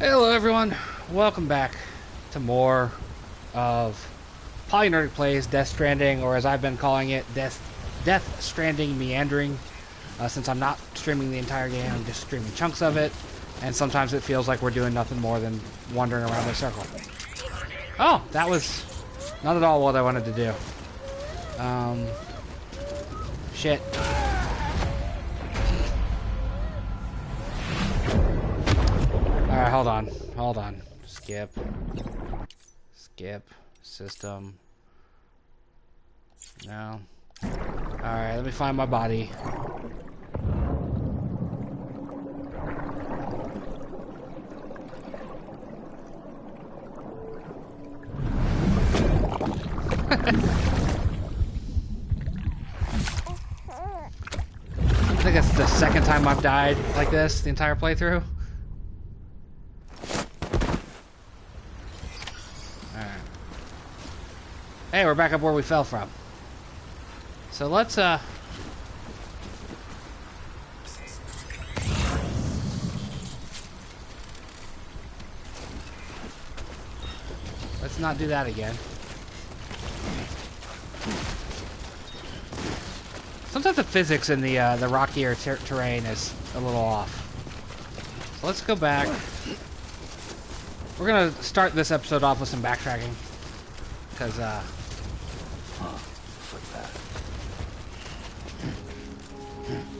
Hello everyone, welcome back to more of Polynerdic Plays Death Stranding, or as I've been calling it, Death Stranding Meandering. Since I'm not streaming the entire game, I'm just streaming chunks of it, and sometimes it feels like we're doing nothing more than wandering around in a circle. Oh, that was not at all what I wanted to do. Shit. Alright, hold on. Skip. System. No. Alright, let me find my body. I think it's the second time I've died like this the entire playthrough. Hey, we're back up where we fell from. So let's not do that again. Sometimes the physics in the rockier terrain is a little off. So let's go back. We're gonna start this episode off with some backtracking, because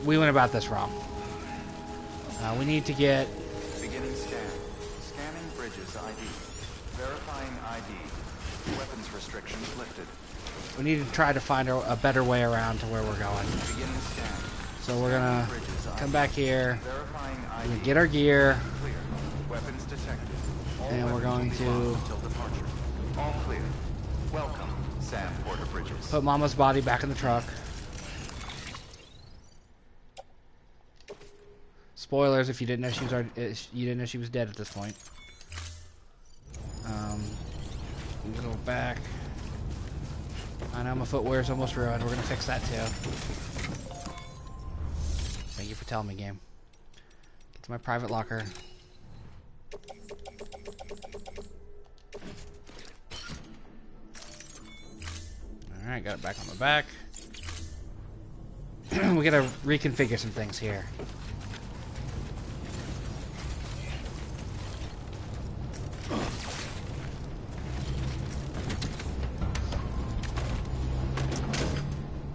we went about this wrong. We need to get... Beginning scan. Scanning bridges ID. Verifying ID. Weapons restrictions lifted. We need to try to find a better way around to where we're going. Beginning scan. So we're gonna come back here. Verifying ID. We're gonna get our gear. Clear. Weapons detected. All And we're going weapons will be to... locked until departure. All clear. Welcome, Sam Porter Bridges. Put Mama's body back in the truck. Spoilers if you didn't know she was dead at this point. Go back. I know my footwear's almost ruined. We're gonna fix that too. Thank you for telling me, game. Get to my private locker. Alright, got it back on my back. We gotta reconfigure some things here.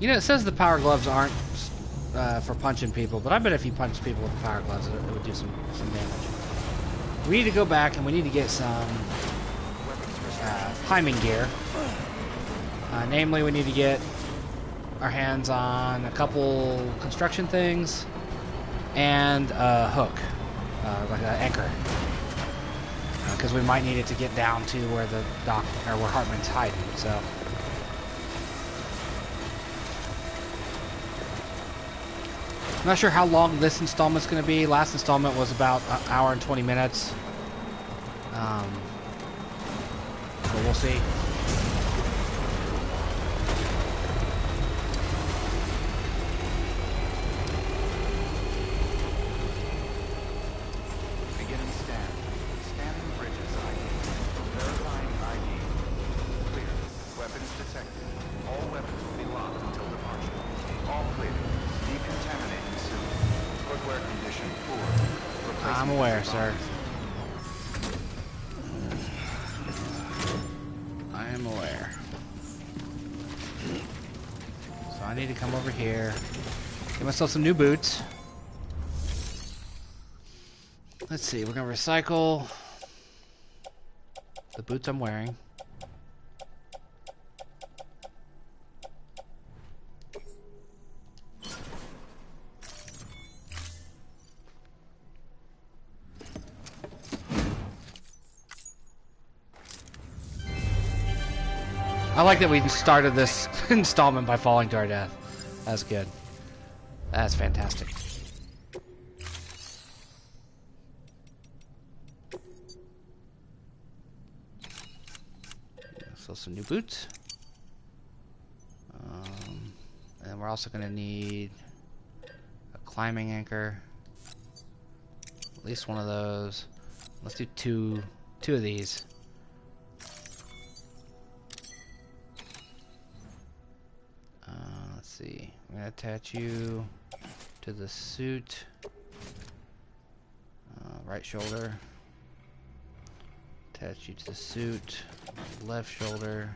You know, it says the power gloves aren't for punching people, but I bet if you punch people with the power gloves, it would do some damage. We need to go back and we need to get some climbing gear. Namely, we need to get our hands on a couple construction things and a hook, like an anchor, because we might need it to get down to where the dock or where Heartman's hiding. So. I'm not sure how long this installment's going to be. Last installment was about an hour and 20 minutes. So we'll see. Beginning scan. Scanning bridges ID. Verifying ID. Clear. Weapons detected. All weapons will be locked until departure. All clear. Decontaminating soon. Footwear condition poor. I'm aware, sir. I am aware. So I need to come over here, get myself some new boots. Let's see, we're gonna recycle the boots I'm wearing. I like that we started this installment by falling to our death. That's good. That's fantastic. So some new boots. And we're also going to need a climbing anchor. At least one of those. Let's do two of these. Let's see. I'm gonna attach you to the suit. Right shoulder. Attach you to the suit. Left shoulder.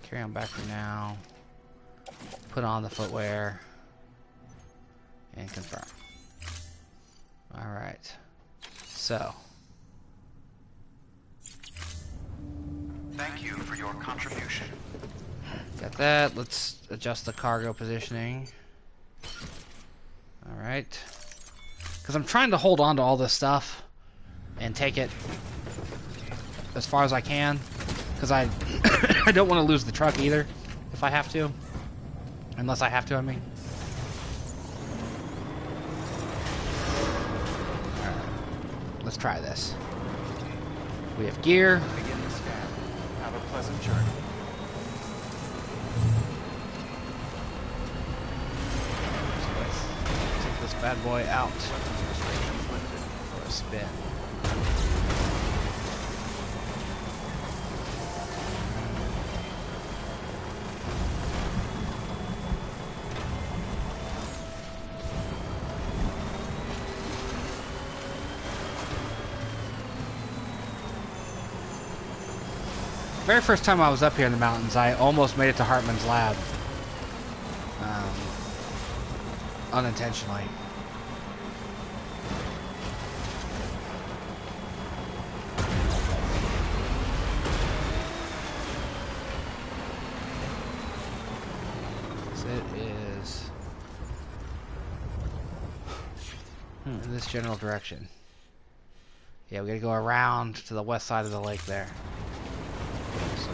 Carry on back for now. Put on the footwear. And confirm. Alright. So. Thank you for your contribution. Got that. Let's adjust the cargo positioning. Alright. Because I'm trying to hold on to all this stuff and take it as far as I can. Because I I don't want to lose the truck either if I have to. Unless I have to, I mean. Alright. Let's try this. We have gear. Begin the scan. Have a pleasant journey. Take this bad boy out for a spin. Very first time I was up here in the mountains, I almost made it to Heartman's lab. Unintentionally. So it is in this general direction. Yeah, we gotta go around to the west side of the lake there. So.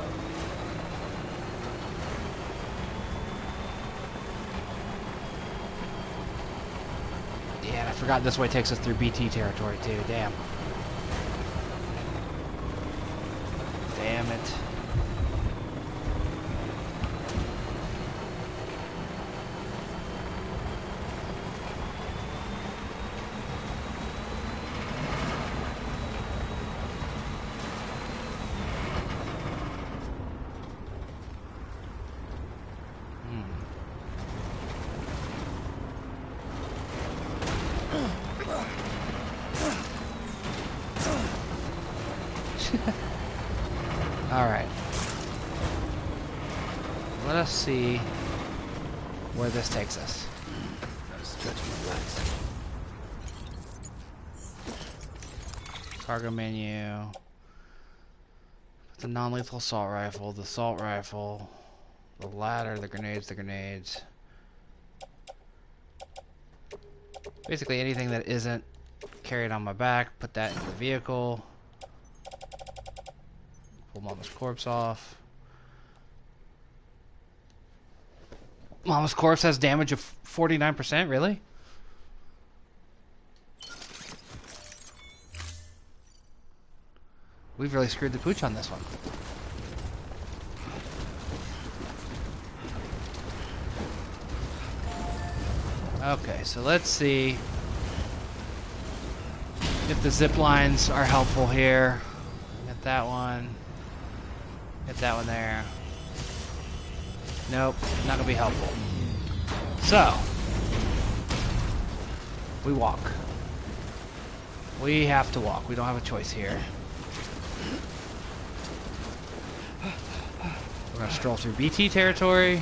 Yeah, and I forgot this way takes us through BT territory too. Damn. Damn it. Alright. Let us see where this takes us. Stretch my legs. Cargo menu. The non-lethal assault rifle, the assault rifle, the ladder, the grenades. Basically anything that isn't carried on my back, put that in the vehicle. Pull Mama's corpse off. Mama's corpse has damage of 49%, really? We've really screwed the pooch on this one. Okay, so let's see if the zip lines are helpful here. Get that one. Get that one there. Nope, not gonna be helpful. So, we walk. We have to walk. We don't have a choice here. We're gonna stroll through BT territory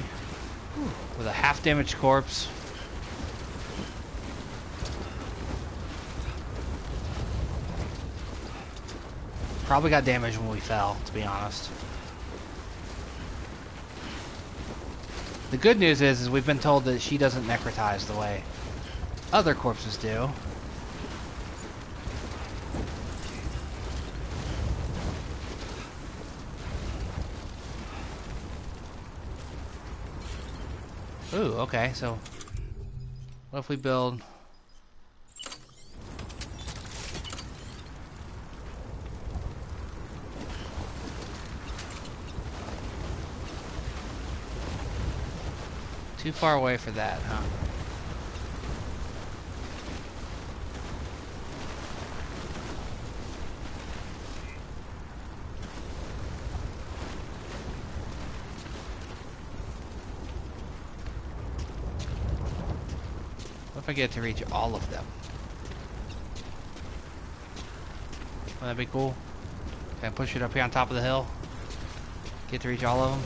with a half-damaged corpse. Probably got damaged when we fell, to be honest. The good news is we've been told that she doesn't necrotize the way other corpses do. Ooh, okay, so what if we build too far away for that, huh? What if I get to reach all of them? Wouldn't that be cool? Can I push it up here on top of the hill? Get to reach all of them?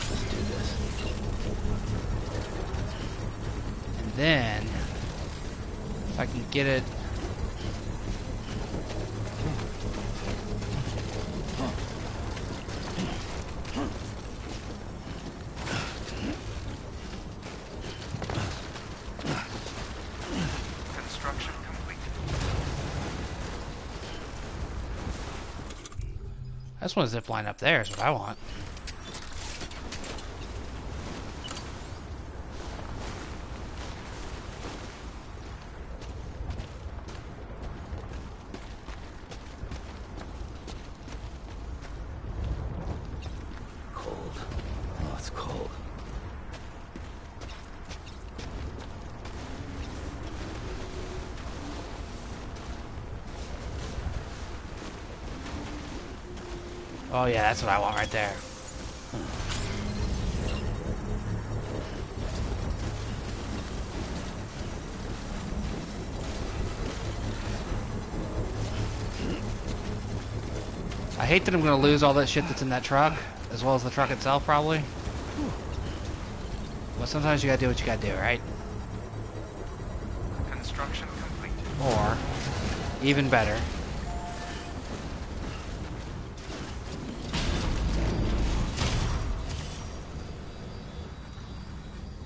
Let's do this. And then, if I can get it... Construction complete. I just want to zip line up there is what I want. Cold. Oh, it's cold. Oh yeah, that's what I want right there. I hate that I'm going to lose all that shit that's in that truck, as well as the truck itself, probably. But sometimes you gotta do what you gotta do, right? Construction complete. Or, even better,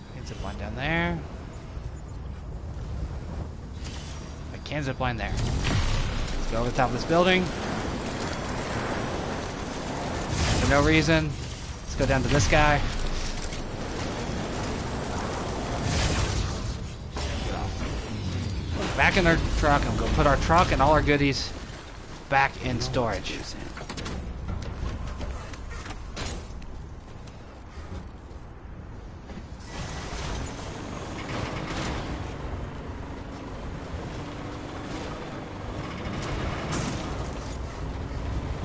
I can zip line down there. I can zip line there. Let's go over the top of this building. For no reason. Let's go down to this guy. Back in our truck. I'm going to put our truck and all our goodies back in storage.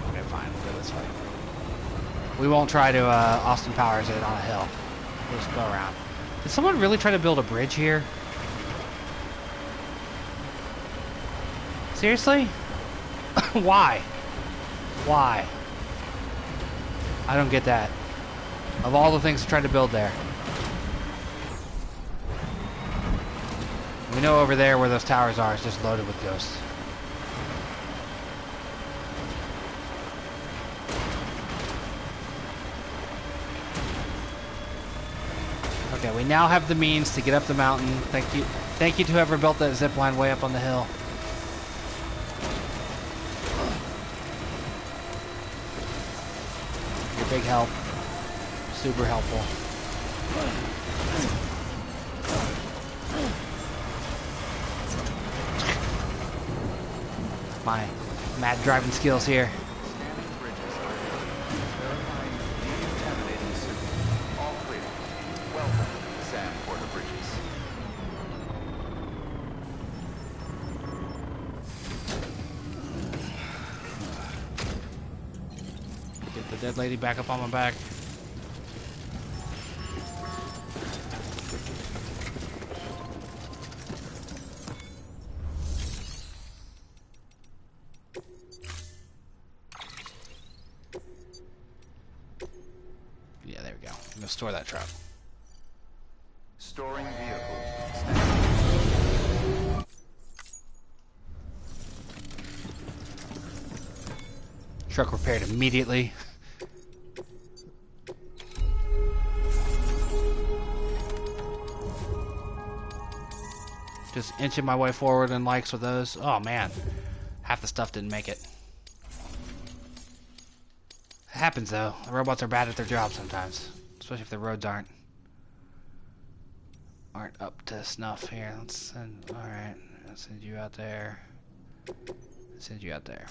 Okay, fine. We'll go this way. We won't try to Austin Powers it on a hill. We'll just go around. Did someone really try to build a bridge here? Seriously? Why? Why? I don't get that. Of all the things to try to build there. We know over there where those towers are is just loaded with ghosts. Okay, we now have the means to get up the mountain. Thank you to whoever built that zip line way up on the hill. Your big help. Super helpful. My mad driving skills here. Scanning bridges. Verifying decontaminating suit. All clear. Welcome to San Porter Bridges. Get the dead lady back up on my back. Yeah, there we go. I'm gonna store that truck. Storing vehicle. Truck repaired immediately. Just inching my way forward in likes with those. Oh man, half the stuff didn't make it. It happens though. The robots are bad at their job sometimes, especially if the roads aren't up to snuff. Here, let's send. All right, let's send you out there. Send you out there.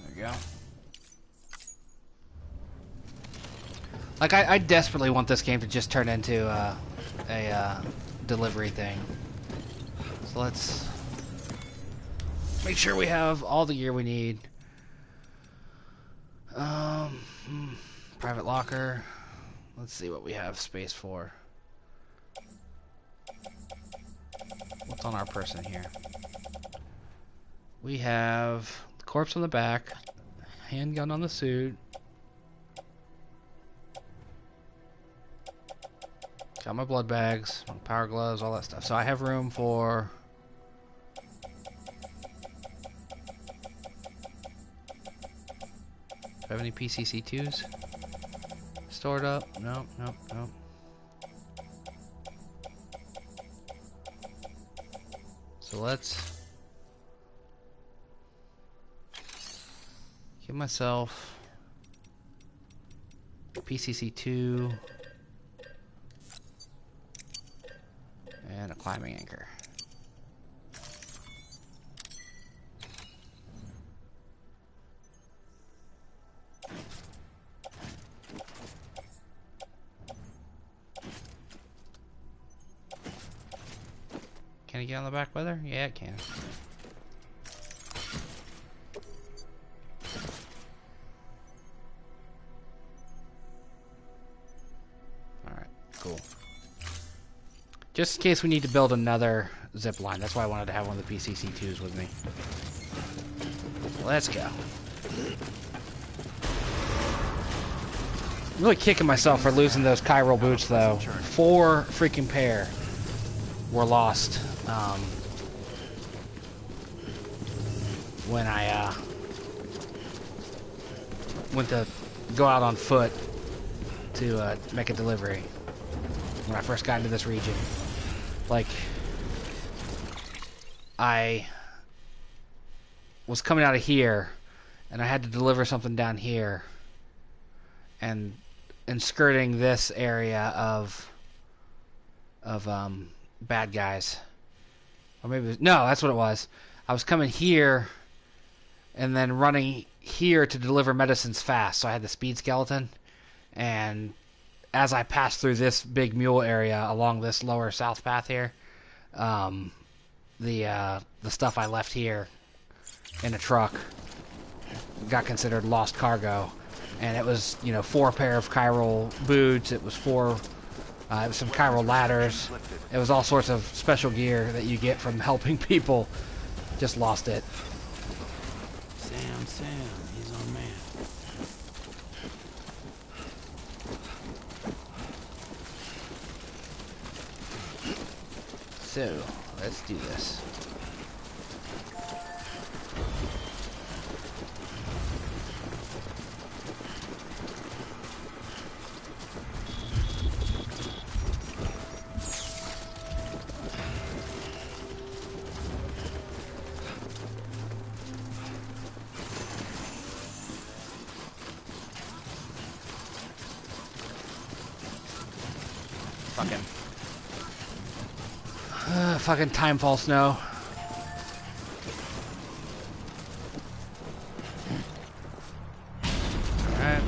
There we go. Like I desperately want this game to just turn into a delivery thing. So let's make sure we have all the gear we need. Private locker. Let's see what we have space for. What's on our person here? We have the corpse on the back, handgun on the suit. Got my blood bags, my power gloves, all that stuff. So I have room for... Do I have any PCC2s stored up? No, no, no. So let's give myself PCC2 and a climbing anchor. Can it get on the back weather? Yeah, it can. Alright, cool. Just in case we need to build another zip line. That's why I wanted to have one of the PCC2s with me. Let's go. I'm really kicking myself for losing those chiral boots, though. 4 freaking pair were lost. When I went to go out on foot to make a delivery when I first got into this region. Like, I was coming out of here and I had to deliver something down here, and skirting this area of bad guys. Or maybe it was, no, that's what it was. I was coming here and then running here to deliver medicines fast. So I had the speed skeleton, and as I passed through this big mule area along this lower south path here, the stuff I left here in a truck got considered lost cargo, and it was, you know, 4 pair of chiral boots. It was 4. It was some chiral ladders. It was all sorts of special gear that you get from helping people. Just lost it. Sam, he's our man. So, let's do this. Fucking timefall snow. Alright.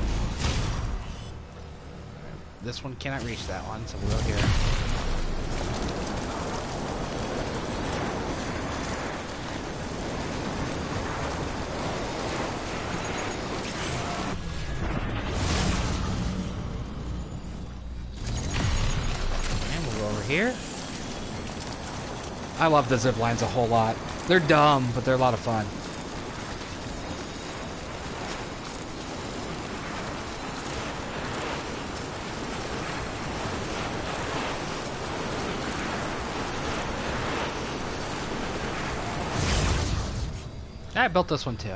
This one cannot reach that one, so we'll go here. And we'll go over here. I love the zip lines a whole lot. They're dumb, but they're a lot of fun. I built this one too.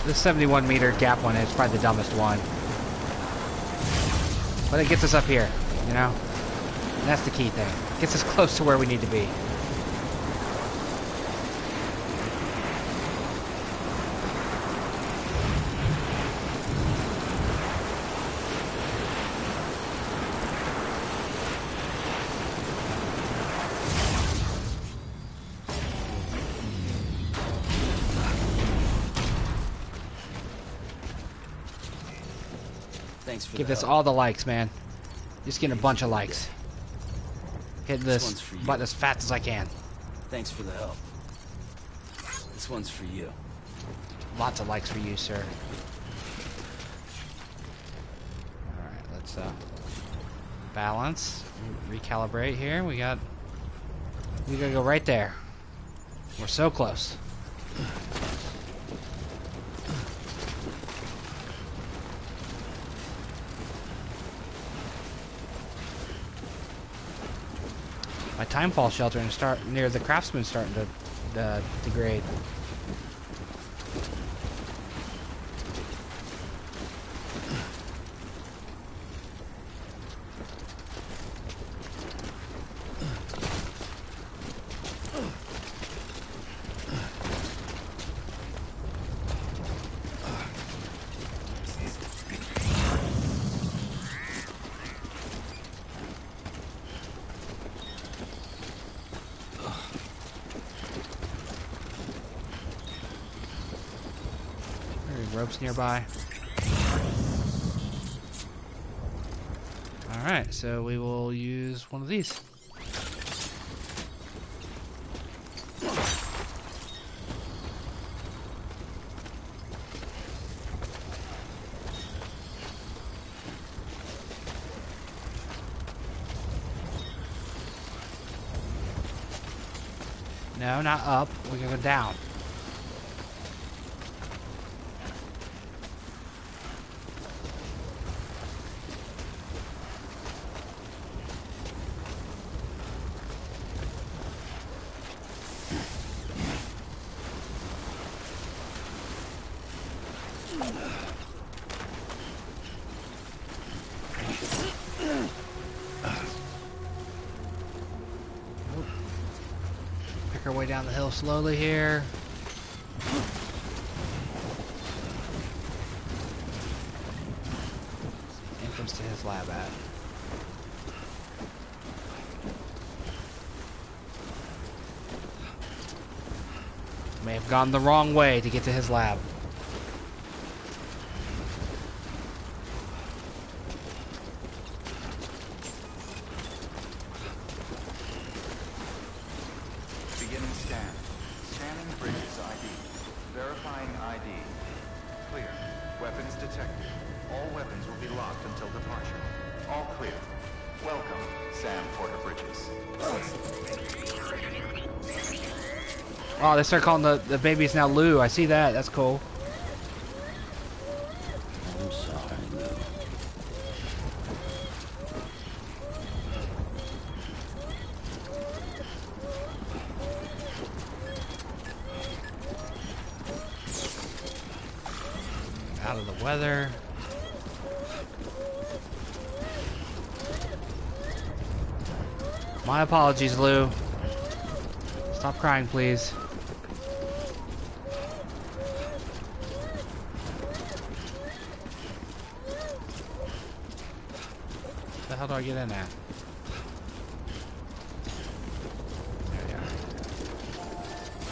The 71 meter gap one is probably the dumbest one. But it gets us up here, you know? And that's the key thing. It gets us close to where we need to be. Thanks for Give the this help. all the likes, man. Just getting a bunch of likes. Hitting This this one's for you. button as fast as I can. Thanks for the help. This one's for you. Lots of likes for you, sir. Alright, let's balance. Recalibrate here. We gotta go right there. We're so close. My timefall shelter and start near the craftsman starting to degrade. Ropes nearby. Alright, so we will use one of these. No, not up. We're gonna go down. Pick our way down the hill slowly here. Entrance to his lab at. May have gone the wrong way to get to his lab. Beginning scan. Scanning bridges ID. Verifying ID. Clear. Weapons detected. All weapons will be locked until departure. All clear. Welcome, Sam Porter Bridges. Oh, they start calling the babies now Lou. I see that. That's cool. I'm sorry, Lou. Out of the weather. My apologies, Lou. Stop crying, please. The hell do I get in at? There we go.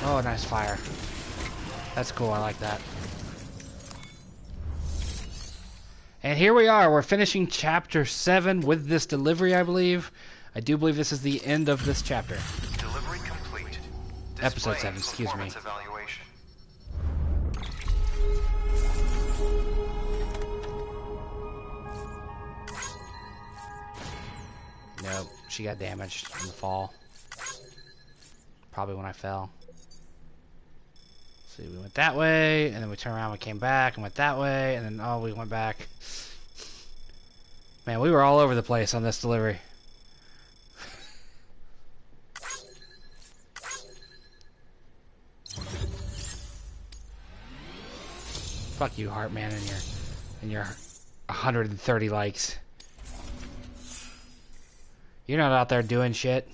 Oh, nice fire. That's cool. I like that. And here we are. We're finishing chapter 7 with this delivery, I believe. I do believe this is the end of this chapter. Delivery complete. Episode Displaying 7, excuse me. performance evaluation. Nope, she got damaged in the fall. Probably when I fell. See, we went that way, and then we turned around, we came back, and went that way, and then, oh, we went back. Man, we were all over the place on this delivery. Fuck you, Heartman, and your 130 likes. You're not out there doing shit.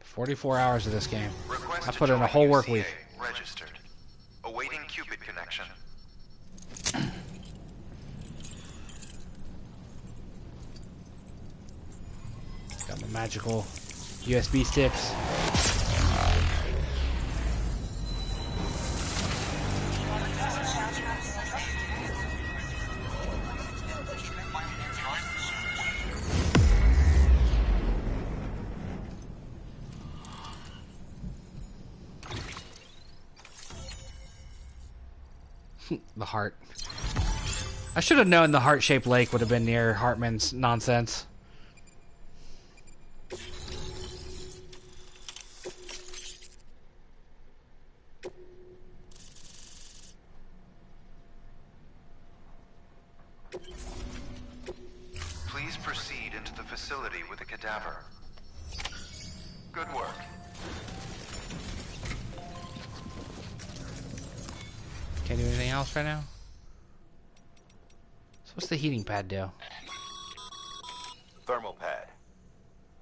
"44 hours of this game. Request I to put in a join whole work UCA. week. Registered. Awaiting Cupid connection. Got my magical USB sticks. The heart. I should have known the heart-shaped lake would have been near Heartman's nonsense. Please proceed into the facility with the cadaver. Good work. Can't do anything else right now? So what's the heating pad do? Thermal pad.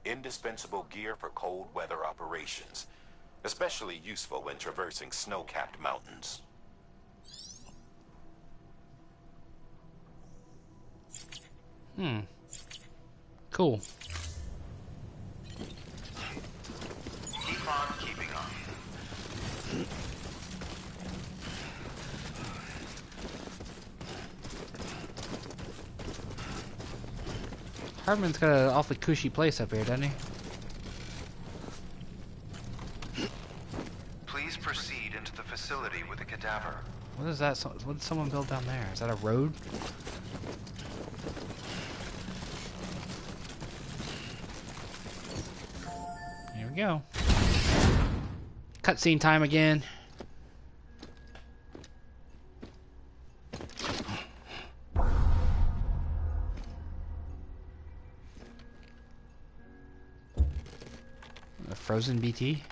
Indispensable gear for cold weather operations. Especially useful when traversing snow-capped mountains. Cool. Keep on keeping on. Heartman's got an awfully cushy place up here, doesn't he? Please proceed into the facility with the cadaver. What is that? What did someone build down there? Is that a road? Here we go. Cutscene time again. A frozen BT?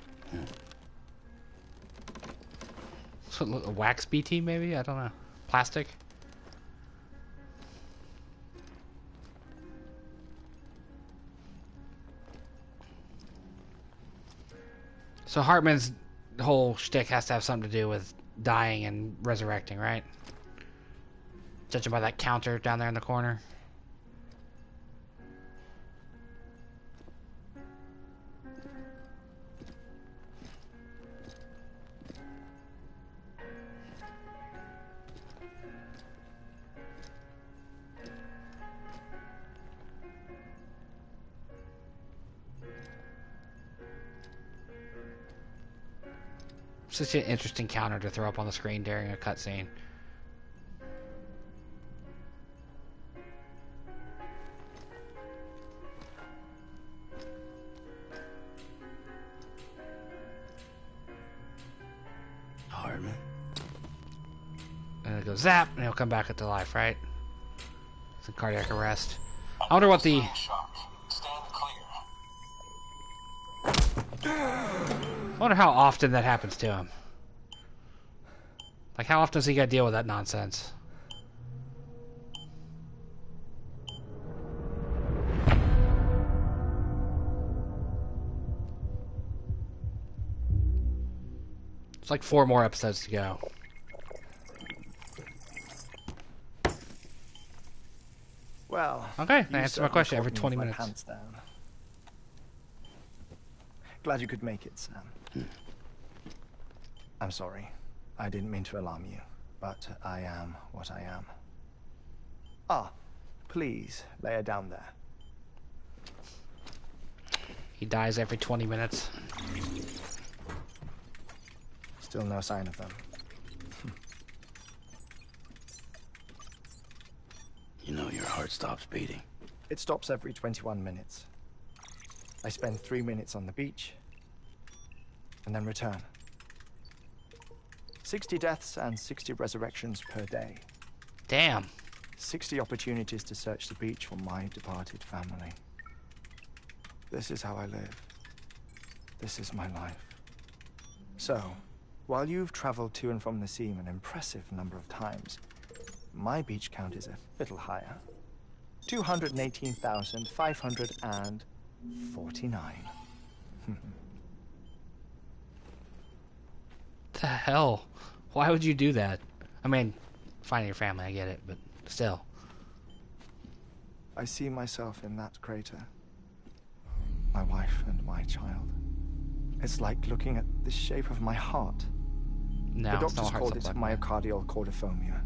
So, a wax BT maybe? I don't know. Plastic? So Heartman's whole shtick has to have something to do with dying and resurrecting, right? Judging by that counter down there in the corner. Such an interesting counter to throw up on the screen during a cutscene. Heartman. And it goes zap, and he'll come back into life, right? It's a cardiac arrest. I wonder what the... I wonder how often that happens to him. Like, how often does he got to deal with that nonsense? It's like 4 more episodes to go. Well, Okay, you answer my certainly question caught every me 20 with my minutes. pants down. Glad you could make it, Sam. I'm sorry. I didn't mean to alarm you, but I am what I am. Ah, please lay her down there. He dies every 20 minutes. Still no sign of them. You know your heart stops beating. It stops every 21 minutes. I spend 3 minutes on the beach, and then return. 60 deaths and 60 resurrections per day. Damn. 60 opportunities to search the beach for my departed family. This is how I live. This is my life. So, while you've traveled to and from the sea an impressive number of times, my beach count is a little higher. 218,549. The hell? Why would you do that? I mean, finding your family, I get it, but still. I see myself in that crater. My wife and my child. It's like looking at the shape of my heart. No, The it's not doctors hard called it stuff like that. myocardial cordiphomia.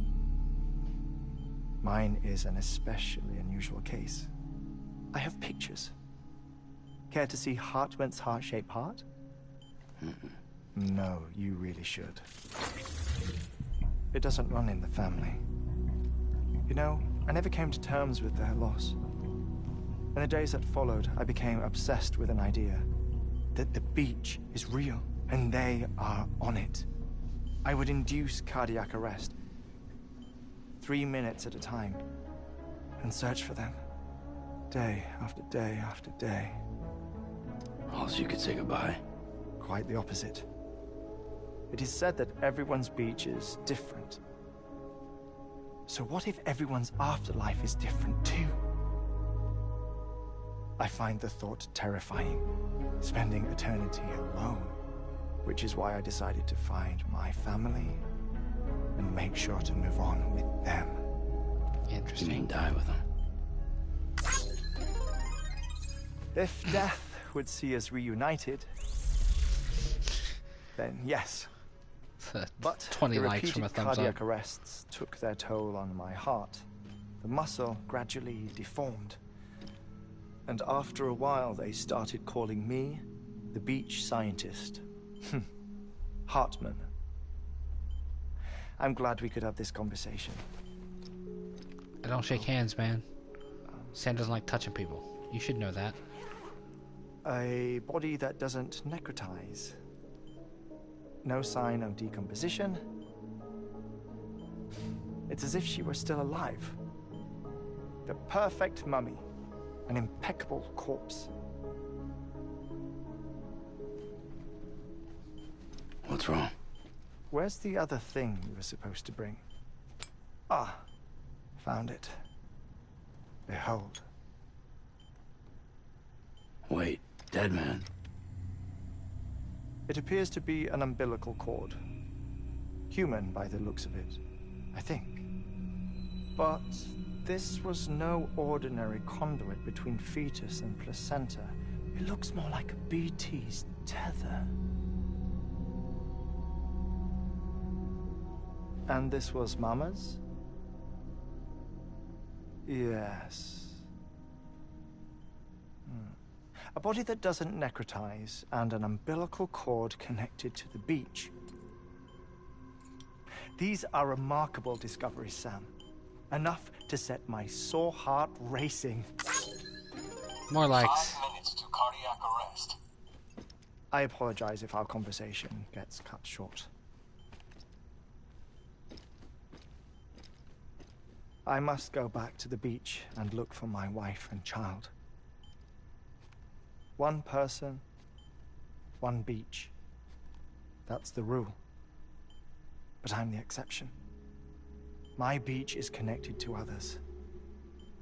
Mine is an especially unusual case. I have pictures. Care to see Heartman's heart-shaped heart? No, you really should. It doesn't run in the family. You know, I never came to terms with their loss. In the days that followed, I became obsessed with an idea that the beach is real and they are on it. I would induce cardiac arrest, 3 minutes at a time, and search for them, day after day after day. All so you could say goodbye. Quite the opposite. It is said that everyone's beach is different. So what if everyone's afterlife is different too? I find the thought terrifying, spending eternity alone, which is why I decided to find my family and make sure to move on with them. You Interesting. mean die with them? If death would see us reunited, then yes. But 20 the likes from a repeated thumbs cardiac up. arrests took their toll on my heart. The muscle gradually deformed. And after a while, they started calling me the beach scientist. Heartman. I'm glad we could have this conversation. I don't shake hands, man. Sam doesn't like touching people. You should know that. A body that doesn't necrotize. No sign of decomposition. It's as if she were still alive. The perfect mummy. An impeccable corpse. What's wrong? Where's the other thing you were supposed to bring? Ah, found it. Behold. Wait, dead man. It appears to be an umbilical cord. Human by the looks of it, I think. But this was no ordinary conduit between fetus and placenta. It looks more like a BT's tether. And this was Mama's? Yes. A body that doesn't necrotize and an umbilical cord connected to the beach. These are remarkable discoveries, Sam. Enough to set my sore heart racing. More likes. 5 minutes to cardiac arrest. I apologize if our conversation gets cut short. I must go back to the beach and look for my wife and child. One person, one beach. That's the rule. But I'm the exception. My beach is connected to others,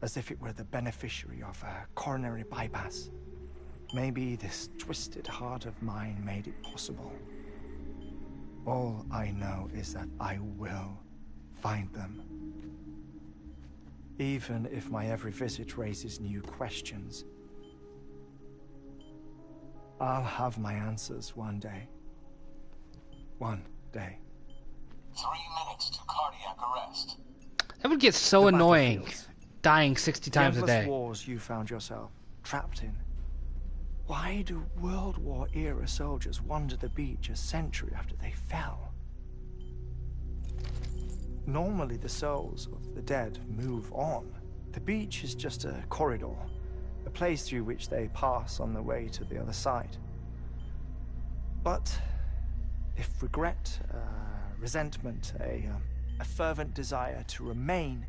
as if it were the beneficiary of a coronary bypass. Maybe this twisted heart of mine made it possible. All I know is that I will find them. Even if my every visit raises new questions, I'll have my answers one day. One day. 3 minutes to cardiac arrest. That would get so The annoying. battlefields. Dying 60 times a The endless day. wars you found yourself trapped in. Why do World War era soldiers wander the beach a century after they fell? Normally the souls of the dead move on. The beach is just a corridor, a place through which they pass on the way to the other side. But if regret, resentment, a fervent desire to remain,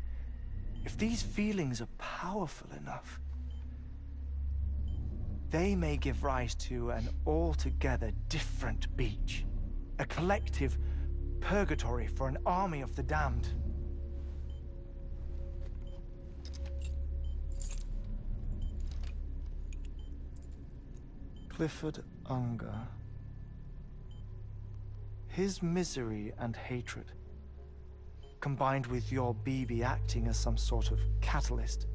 if these feelings are powerful enough, they may give rise to an altogether different beach, a collective purgatory for an army of the damned. Clifford Unger. His misery and hatred, combined with your BB acting as some sort of catalyst,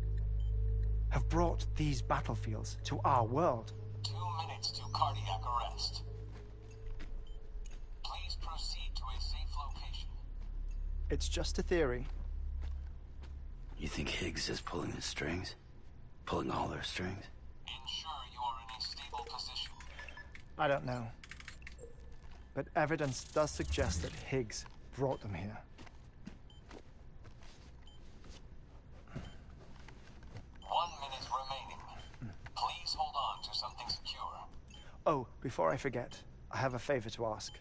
have brought these battlefields to our world. 2 minutes to cardiac arrest. Please proceed to a safe location. It's just a theory. You think Higgs is pulling the strings? Pulling all their strings? Ensure you're in a stable position. I don't know. But evidence does suggest that Higgs brought them here. Oh, before I forget, I have a favor to ask.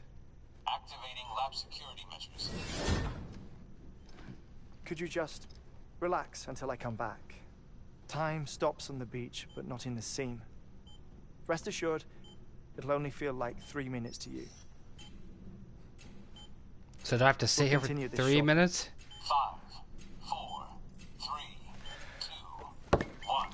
Activating lab security measures. Could you just relax until I come back? Time stops on the beach, but not in the scene. Rest assured, it'll only feel like 3 minutes to you. So do I have to sit We'll here for continue this 3 shortly. minutes? 5, 4, 3, 2, 1.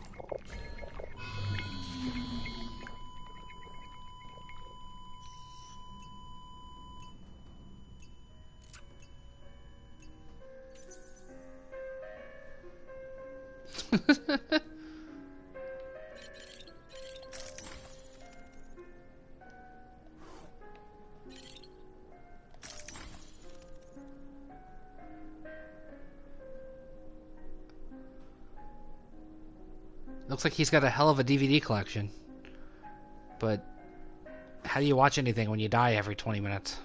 Looks like he's got a hell of a DVD collection. But how do you watch anything when you die every 20 minutes?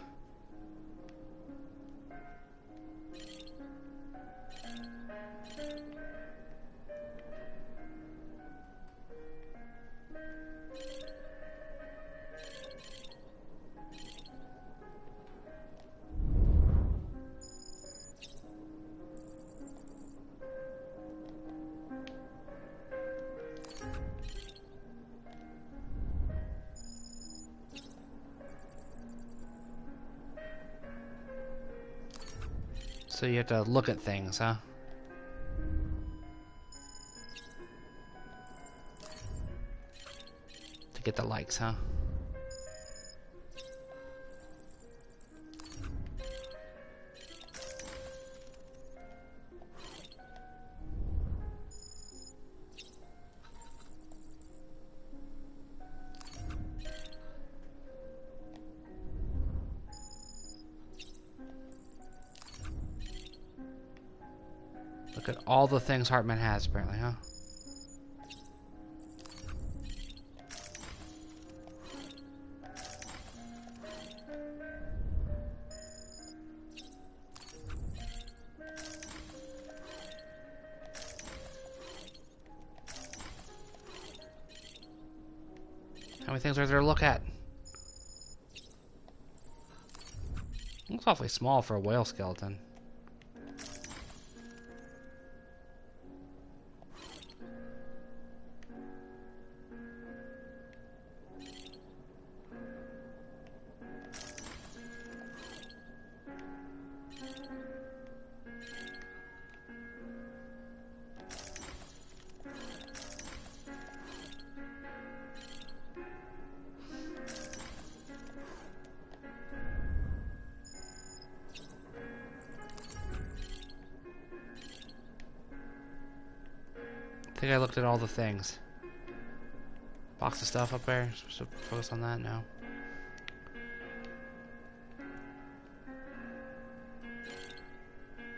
So you have to look at things, huh? To get the likes, huh? Look at all the things Heartman has, apparently, huh? How many things are there to look at? Looks awfully small for a whale skeleton. I think I looked at all the things. Box of stuff up there. Supposed to focus on that now.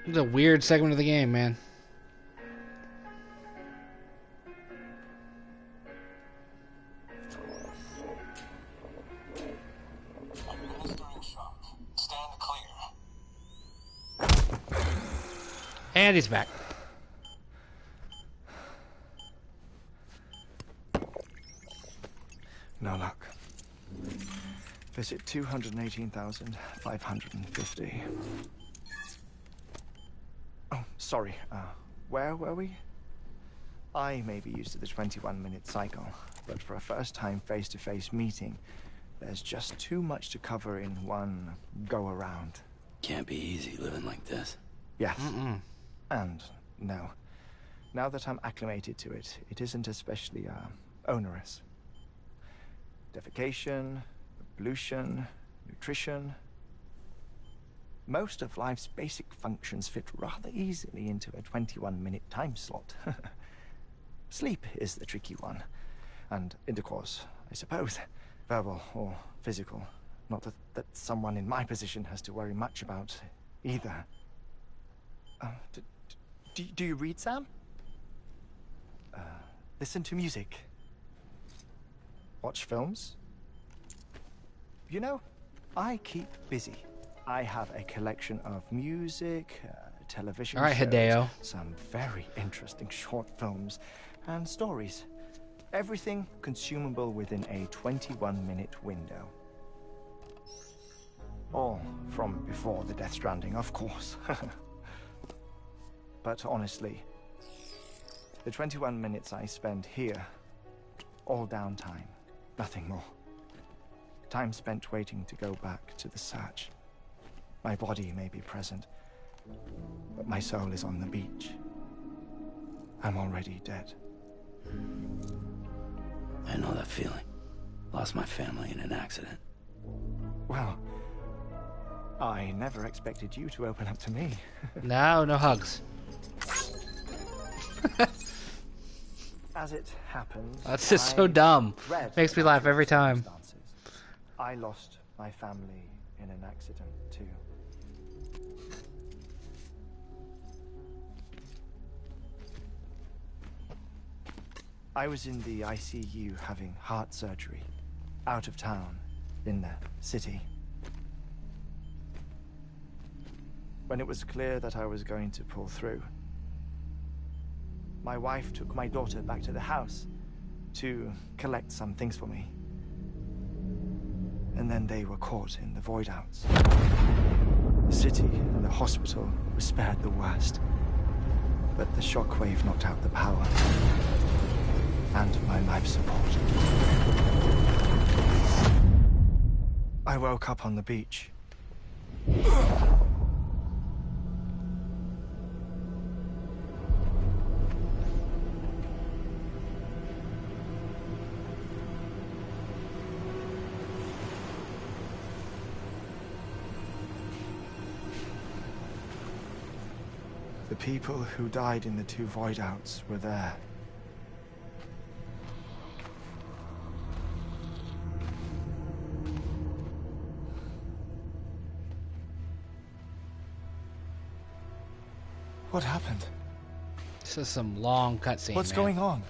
It's a weird segment of the game, man. Administering shock. Stand clear. And he's back. No luck. Visit 218,550. Oh, sorry. Where were we? I may be used to the 21-minute cycle, but for a first-time face-to-face meeting, there's just too much to cover in one go-around. Can't be easy living like this. Yes. And no. Now that I'm acclimated to it, it isn't especially onerous. Defecation, pollution, nutrition. Most of life's basic functions fit rather easily into a 21-minute time slot. Sleep is the tricky one. And intercourse, I suppose. Verbal or physical. Not that someone in my position has to worry much about either. Do you read, Sam? Listen to music. Watch films? You know, I keep busy. I have a collection of music, television All right, shows, Hideo. some very interesting short films, and stories. Everything consumable within a 21-minute window. All from before the Death Stranding, of course. But honestly, the 21 minutes I spend here, all downtime, nothing more. Time spent waiting to go back to the search. My body may be present, but my soul is on the beach. I'm already dead. I know that feeling. Lost my family in an accident. Well, I never expected you to open up to me. No, no hugs. As it happens, That's just so dumb. Makes me laugh every time. I lost my family in an accident too. I was in the ICU having heart surgery, out of town, in the city. When it was clear that I was going to pull through, my wife took my daughter back to the house to collect some things for me. And then they were caught in the void outs. The city and the hospital were spared the worst, but the shockwave knocked out the power and my life support. I woke up on the beach. The people who died in the two void outs were there. What happened? This is some long cutscene. What's going on?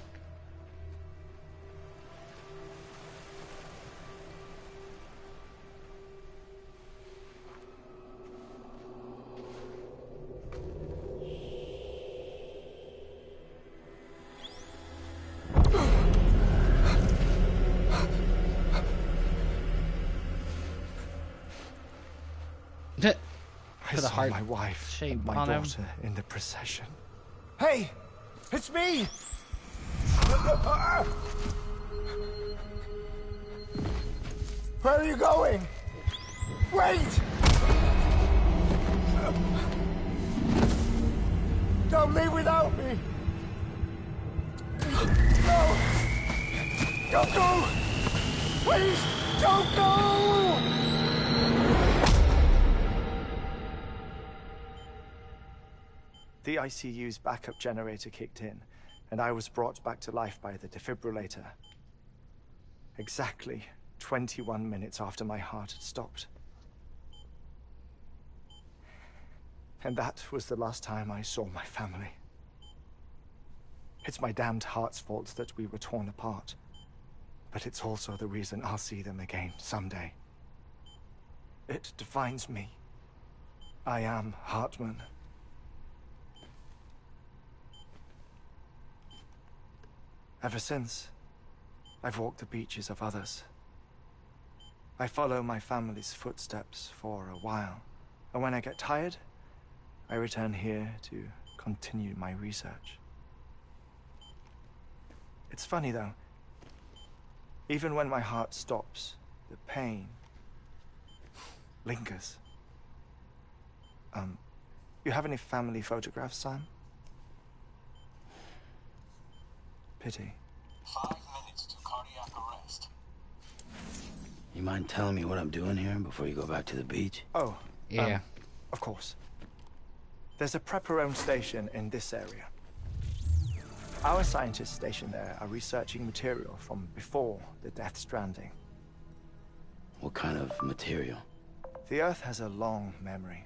I Put a saw heart my wife shape and my on him. daughter in the procession. Hey! It's me! Where are you going? Wait! Don't leave without me! No! Don't go! Please, don't go! The ICU's backup generator kicked in, and I was brought back to life by the defibrillator. Exactly 21 minutes after my heart had stopped. And that was the last time I saw my family. It's my damned heart's fault that we were torn apart. But it's also the reason I'll see them again someday. It defines me. I am Heartman. Ever since, I've walked the beaches of others. I follow my family's footsteps for a while, and when I get tired, I return here to continue my research. It's funny though, even when my heart stops, the pain lingers. You have any family photographs, Sam? Pity. 5 minutes to cardiac arrest. You mind telling me what I'm doing here before you go back to the beach? Oh, Yeah. of course. There's a prepper-owned station in this area. Our scientists stationed there are researching material from before the Death Stranding. What kind of material? The Earth has a long memory.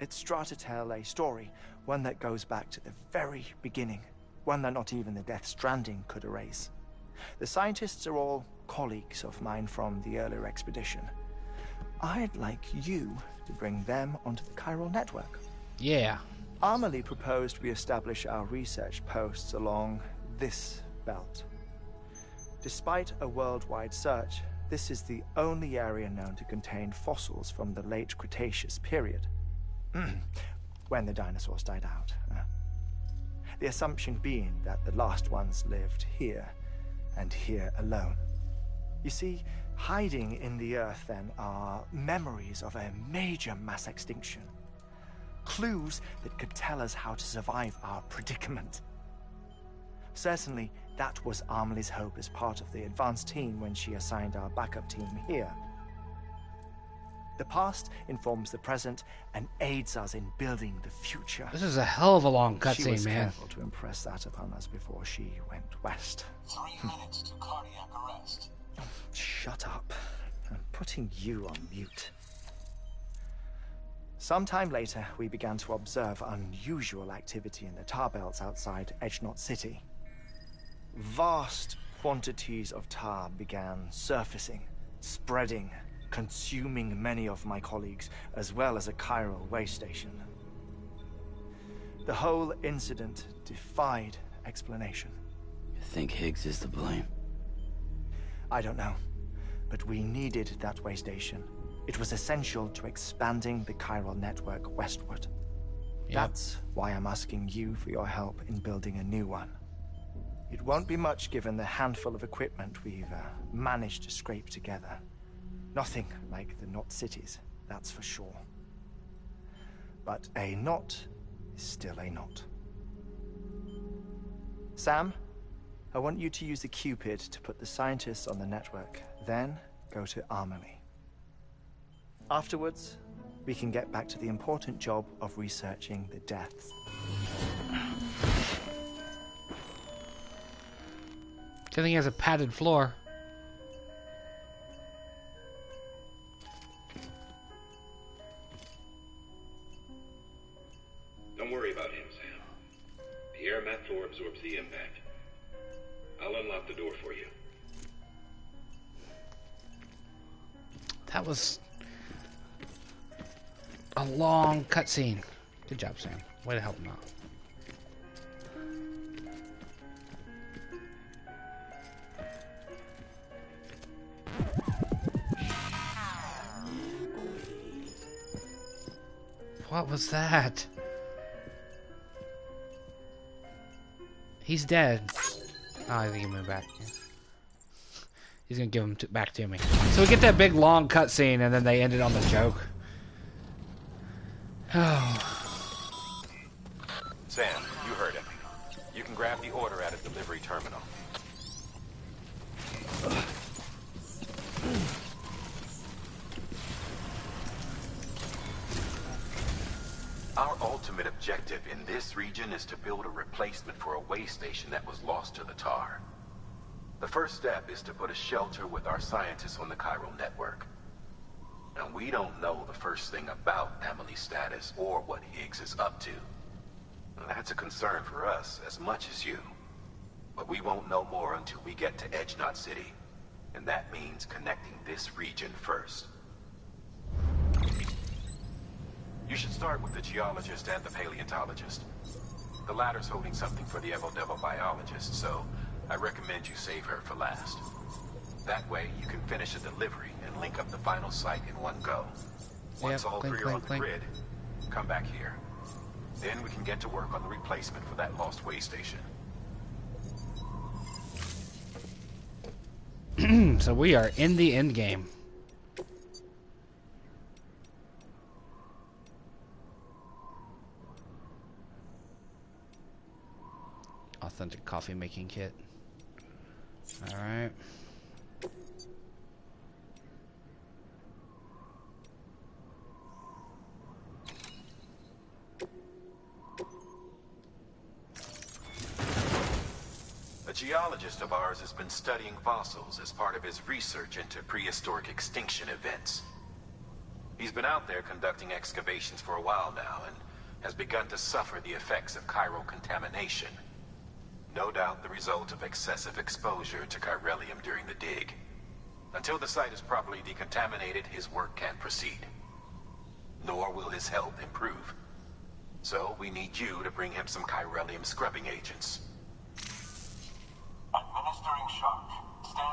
It's trying to tell a story, one that goes back to the very beginning, one that not even the Death Stranding could erase. The scientists are all colleagues of mine from the earlier expedition. I'd like you to bring them onto the chiral network. Yeah. Amelie proposed we establish our research posts along this belt. Despite a worldwide search, this is the only area known to contain fossils from the late Cretaceous period, when the dinosaurs died out. The assumption being that the last ones lived here, and here alone. You see, hiding in the earth then are memories of a major mass extinction. Clues that could tell us how to survive our predicament. Certainly, that was Amelie's hope as part of the advanced team when she assigned our backup team here. The past informs the present and aids us in building the future. This is a hell of a long She cutscene, was man. careful to impress that upon us before she went west. 3 minutes to cardiac arrest. Shut up. I'm putting you on mute. Sometime later, we began to observe unusual activity in the tar belts outside Edgenot City. Vast quantities of tar began surfacing, spreading, consuming many of my colleagues, as well as a chiral way station. The whole incident defied explanation. You think Higgs is to blame? I don't know, but we needed that way station. It was essential to expanding the chiral network westward. Yep. That's why I'm asking you for your help in building a new one. It won't be much given the handful of equipment we've managed to scrape together. Nothing like the knot cities, that's for sure. But a knot is still a knot. Sam, I want you to use the Cupid to put the scientists on the network, then go to Amelie. Afterwards, we can get back to the important job of researching the deaths. I think he has a padded floor. Don't worry about him, Sam. The air mat floor absorbs the impact. I'll unlock the door for you. That was a long cutscene. Good job, Sam. Way to help him out. What was that? He's dead. Oh, I think he moved back. Yeah. He's gonna give him back to me. So we get that big long cutscene, and then they ended on the joke. Oh. Sam, you heard him. You can grab the order at a delivery terminal. Our ultimate objective in this region is to build a replacement for a way station that was lost to the tar. The first step is to put a shelter with our scientists on the chiral network. Now, we don't know the first thing about Amelie's status or what Higgs is up to. Now, that's a concern for us as much as you. But we won't know more until we get to Edgenot City. And that means connecting this region first. You should start with the geologist and the paleontologist. The latter's holding something for the Evo biologist, so I recommend you save her for last. That way, you can finish a delivery and link up the final site in one go. Once all clink, three are on clink, the grid, come back here. Then we can get to work on the replacement for that lost way station. So we are in the end game. Authentic coffee making kit. All right. A geologist of ours has been studying fossils as part of his research into prehistoric extinction events. He's been out there conducting excavations for a while now and has begun to suffer the effects of chiral contamination. No doubt the result of excessive exposure to chiralium during the dig. Until the site is properly decontaminated, his work can't proceed. Nor will his health improve. So we need you to bring him some chiralium scrubbing agents. Administering shock. Stand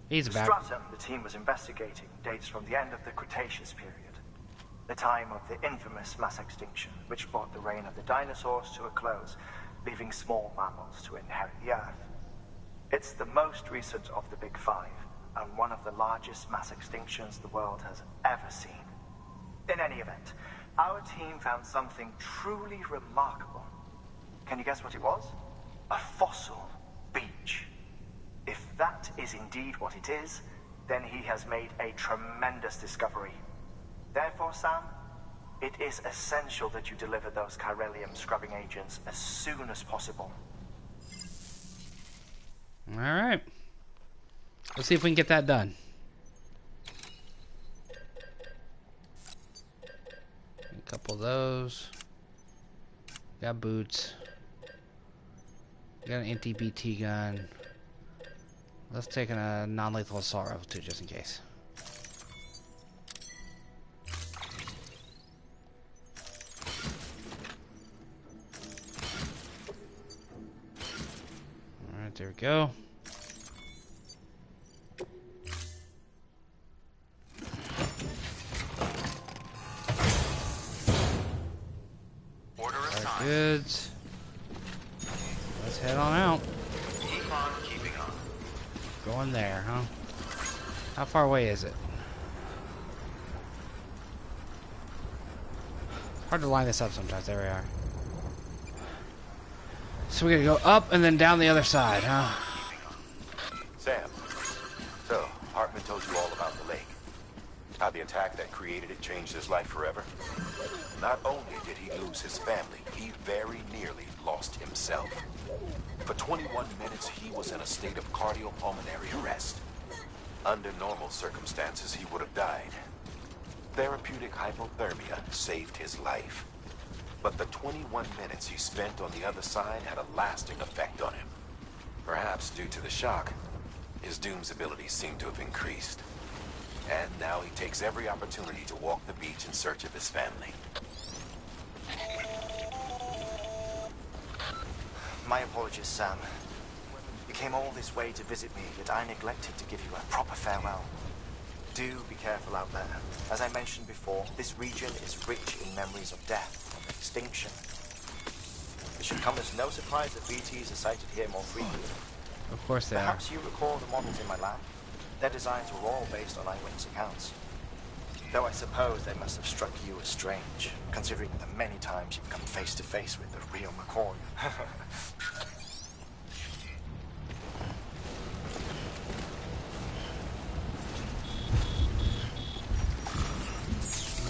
He's The back. stratum the team was investigating dates from the end of the Cretaceous period, the time of the infamous mass extinction, which brought the reign of the dinosaurs to a close, leaving small mammals to inherit the Earth. It's the most recent of the Big Five, and one of the largest mass extinctions the world has ever seen. In any event, our team found something truly remarkable. Can you guess what it was? A fossil beach. If that is indeed what it is, then he has made a tremendous discovery. Therefore, Sam, it is essential that you deliver those chiralium scrubbing agents as soon as possible. Alright. Let's see if we can get that done. A couple of those. Got boots. Got an empty BT gun. Let's take a non-lethal assault rifle too, just in case. Alright, there we go. Order assigned. Goods. Let's head on out. Keep on keeping on. Going there, huh? How far away is it? Hard to line this up sometimes. There we are. So we gotta go up and then down the other side, huh? Sam, so Heartman told you all about the lake. How the attack that created it changed his life forever. Not only did he lose his family, he very nearly lost himself. For 21 minutes, he was in a state of cardiopulmonary arrest. Under normal circumstances, he would have died. Therapeutic hypothermia saved his life. But the 21 minutes he spent on the other side had a lasting effect on him. Perhaps due to the shock, his Doom's abilities seem to have increased. And now he takes every opportunity to walk the beach in search of his family. My apologies, Sam. You came all this way to visit me, yet I neglected to give you a proper farewell. Do be careful out there. As I mentioned before, this region is rich in memories of death and extinction. It should come as no surprise that BTs are sighted here more frequently. Of course they are. Perhaps you recall the models in my lab? Their designs were all based on eyewitness accounts. Though I suppose they must have struck you as strange, considering the many times you've come face to face with the real McCoy.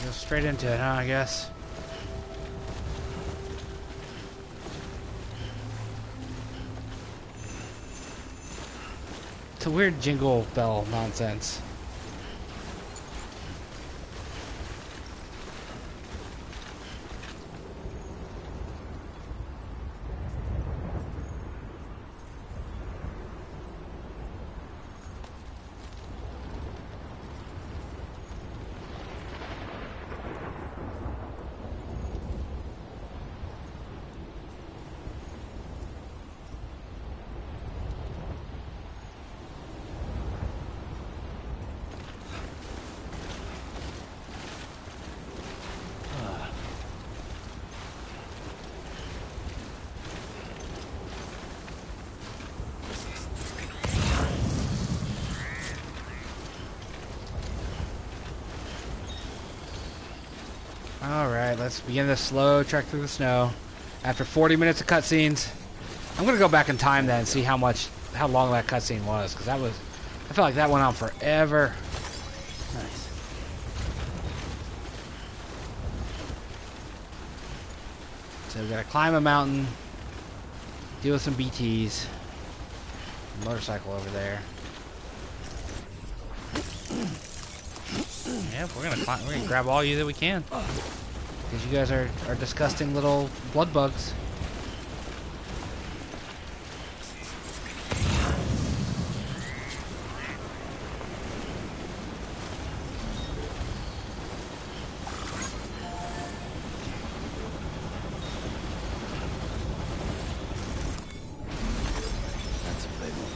Go straight into it, huh, I guess. It's a weird jingle bell nonsense. Alright, let's begin this slow trek through the snow. After 40 minutes of cutscenes, I'm gonna go back in time then and see how long that cutscene was, because I felt like that went on forever. Nice. So we gotta climb a mountain, deal with some BTs, motorcycle over there. Yeah, we're gonna grab all you that we can. Because you guys are disgusting little blood bugs. That's a big one.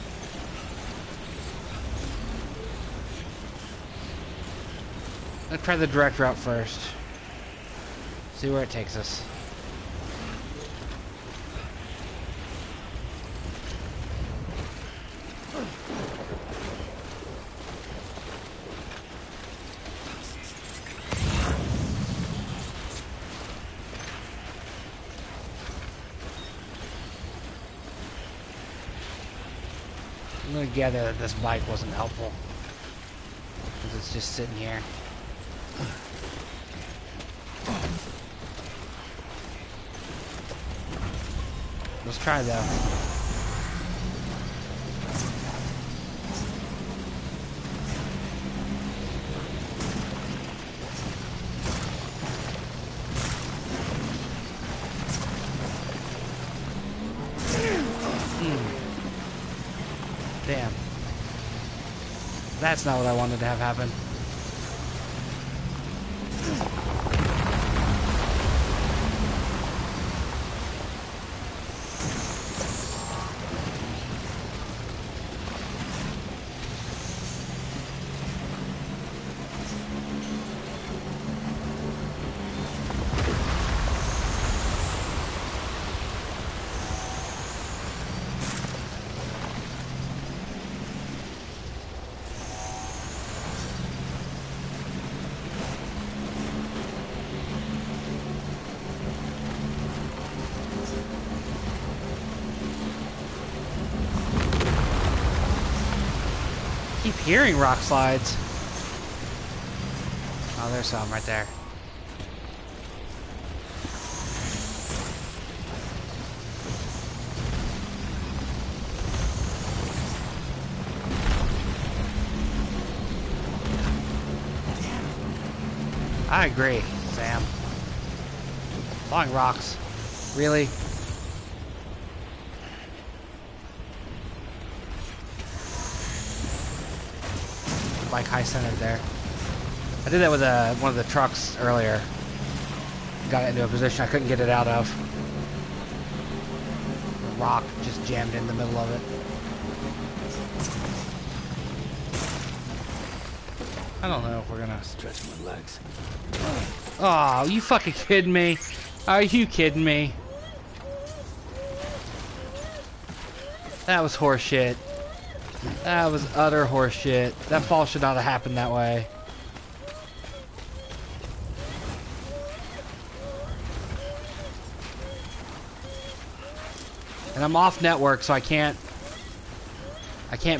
Let's try the direct route first. See where it takes us. I'm gonna gather that this bike wasn't helpful, because it's just sitting here. Let's try though. Damn. That's not what I wanted to have happen. Keep hearing rock slides. Oh, there's some right there. I agree, Sam. Falling rocks. Really? Like high centered there. I did that with one of the trucks earlier. Got it into a position I couldn't get it out of. The rock just jammed in the middle of it. I don't know if we're gonna Stretch my legs. Oh, you fucking kidding me? Are you kidding me? That was horseshit. That was utter horseshit. That fall should not have happened that way. And I'm off network, so I can't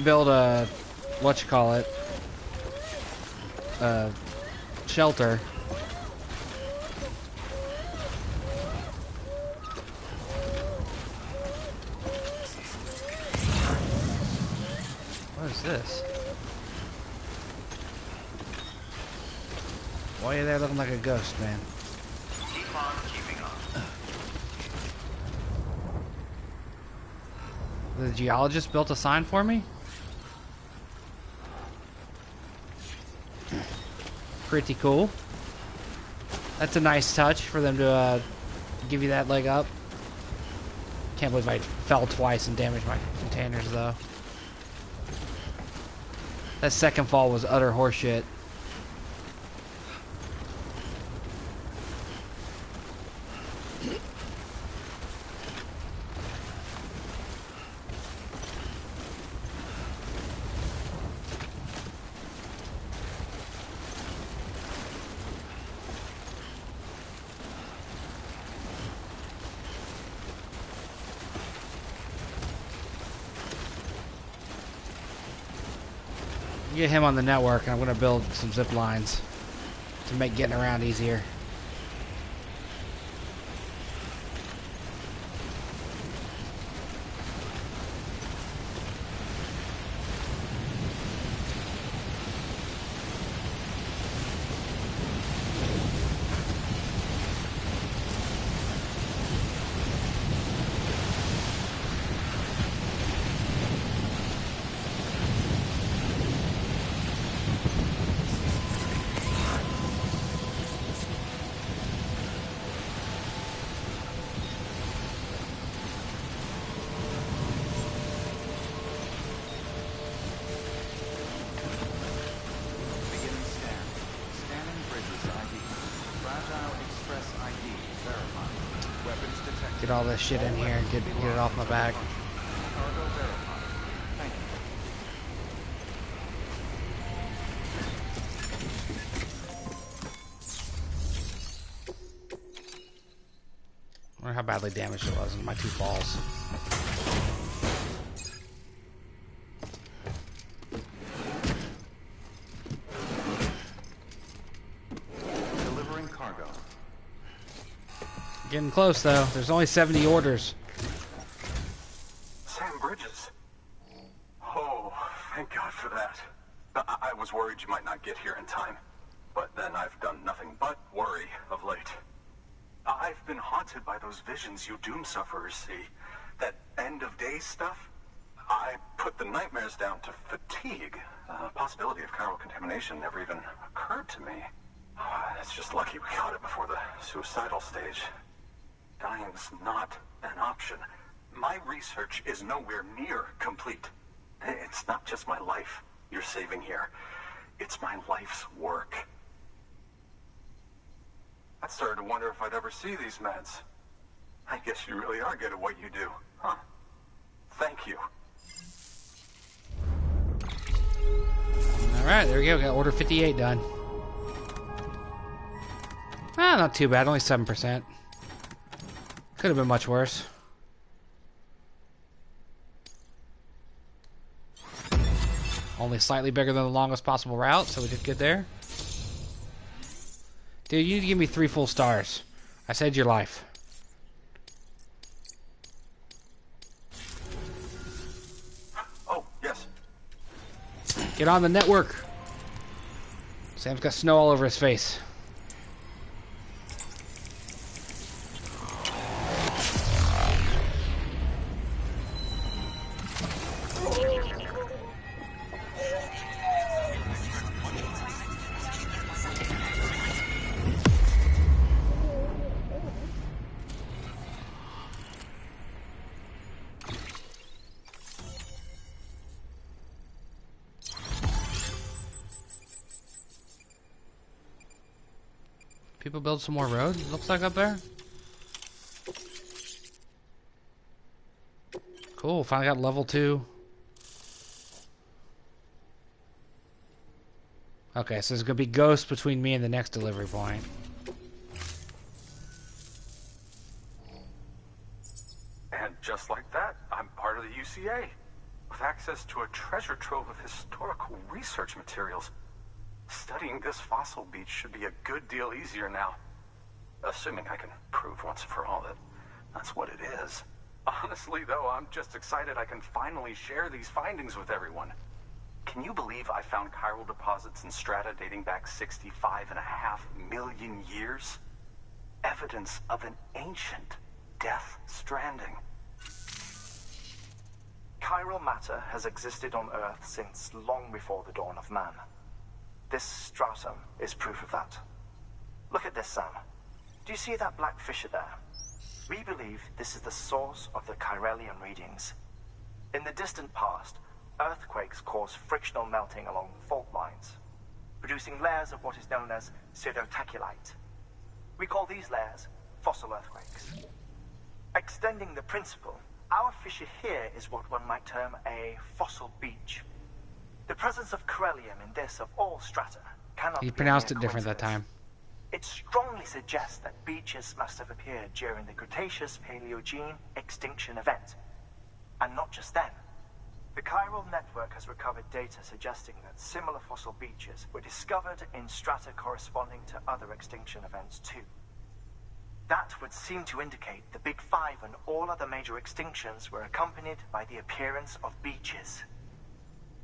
build a shelter. What is this? Why are you there looking like a ghost, man? Keep on keeping on. The geologist built a sign for me? Pretty cool. That's a nice touch for them to give you that leg up. Can't believe I fell twice and damaged my containers, though. That second fall was utter horseshit. Get him on the network, and I'm going to build some zip lines to make getting around easier. Get all this shit in here and get it off my back. Cargo verified. Thank you. I wonder how badly damaged it was in my 2 falls. Delivering cargo. Getting close though. There's only 70 orders. Sam Bridges. Oh, thank God for that. I was worried you might not get here in time. But then I've done nothing but worry of late. I've been haunted by those visions you doom sufferers see. That end of days stuff. I put the nightmares down to fatigue. The possibility of chiral contamination never even occurred to me. It's just lucky we caught it before the suicidal stage. Dying's not an option. My research is nowhere near complete. It's not just my life you're saving here. It's my life's work. I started to wonder if I'd ever see these meds. I guess you really are good at what you do, huh? Thank you. Alright, there we go. Got order 58 done. Ah, not too bad. Only 7%. Could have been much worse. Only slightly bigger than the longest possible route, so we did good there. Dude, you need to give me 3 full stars. I saved your life. Oh, yes. Get on the network. Sam's got snow all over his face. People build some more roads, it looks like up there. Cool, finally got level 2. Okay, so there's gonna be ghosts between me and the next delivery point. And just like that, I'm part of the UCA. With access to a treasure trove of historical research materials. Studying this fossil beach should be a good deal easier now. Assuming I can prove once and for all that that's what it is. Honestly, though, I'm just excited I can finally share these findings with everyone. Can you believe I found chiral deposits in strata dating back 65.5 million years? Evidence of an ancient death stranding. Chiral matter has existed on Earth since long before the dawn of man. This stratum is proof of that. Look at this, Sam. Do you see that black fissure there? We believe this is the source of the Chiralian readings. In the distant past, earthquakes caused frictional melting along fault lines, producing layers of what is known as pseudotaculite. We call these layers fossil earthquakes. Extending the principle, our fissure here is what one might term a fossil beach. The presence of Chiralium in this of all strata cannot He be pronounced a mere it different that coincidence. time. It strongly suggests that beaches must have appeared during the Cretaceous-Paleogene extinction event. And not just then. The chiral network has recovered data suggesting that similar fossil beaches were discovered in strata corresponding to other extinction events too. That would seem to indicate the Big Five and all other major extinctions were accompanied by the appearance of beaches.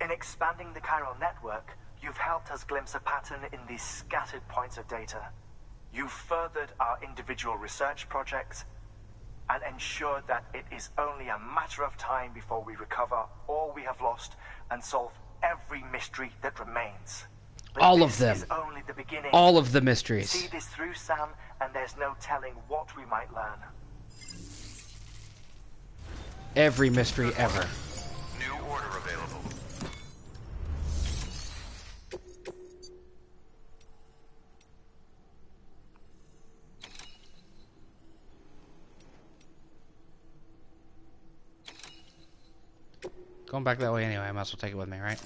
In expanding the chiral network, you've helped us glimpse a pattern in these scattered points of data. You've furthered our individual research projects and ensured that it is only a matter of time before we recover all we have lost and solve every mystery that remains. But All of this them. is only the beginning. All of the mysteries. See this through, Sam, and there's no telling what we might learn. Every mystery ever. New order available. Going back that way anyway, I might as well take it with me, right?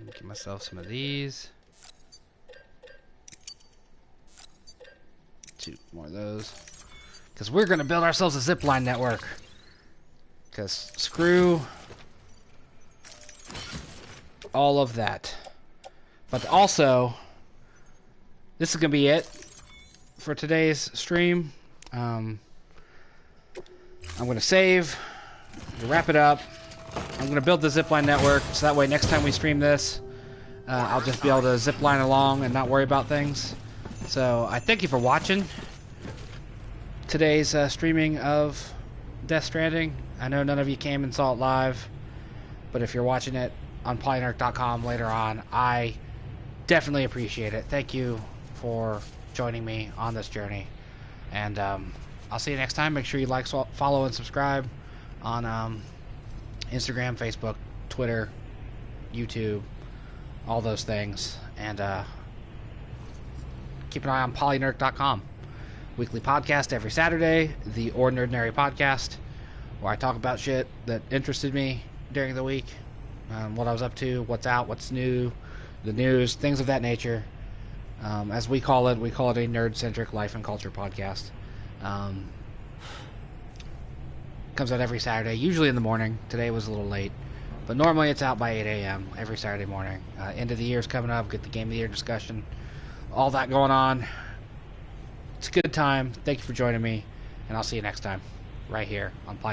Get myself some of these. 2 more of those. Because we're going to build ourselves a zipline network. Because screw all of that. But also, this is going to be it for today's stream. I'm going to save, to wrap it up. I'm going to build the zipline network, so that way next time we stream this, I'll just be able to zipline along and not worry about things. So I thank you for watching today's streaming of Death Stranding. I know none of you came and saw it live, but if you're watching it on polynarc.com later on, I definitely appreciate it. Thank you for joining me on this journey, and I'll see you next time. Make sure you like, follow, and subscribe on Instagram, Facebook, Twitter, YouTube, all those things, and keep an eye on polynarc.com. Weekly podcast every Saturday, the Ordinary Podcast, where I talk about shit that interested me during the week, what I was up to, what's out, what's new, the news, things of that nature. As we call it a nerd-centric life and culture podcast. Comes out every Saturday, usually in the morning. Today was a little late, but normally it's out by 8 a.m. every Saturday morning. End of the year's coming up, get the Game of the Year discussion, all that going on. It's a good time. Thank you for joining me, and I'll see you next time, right here on Play.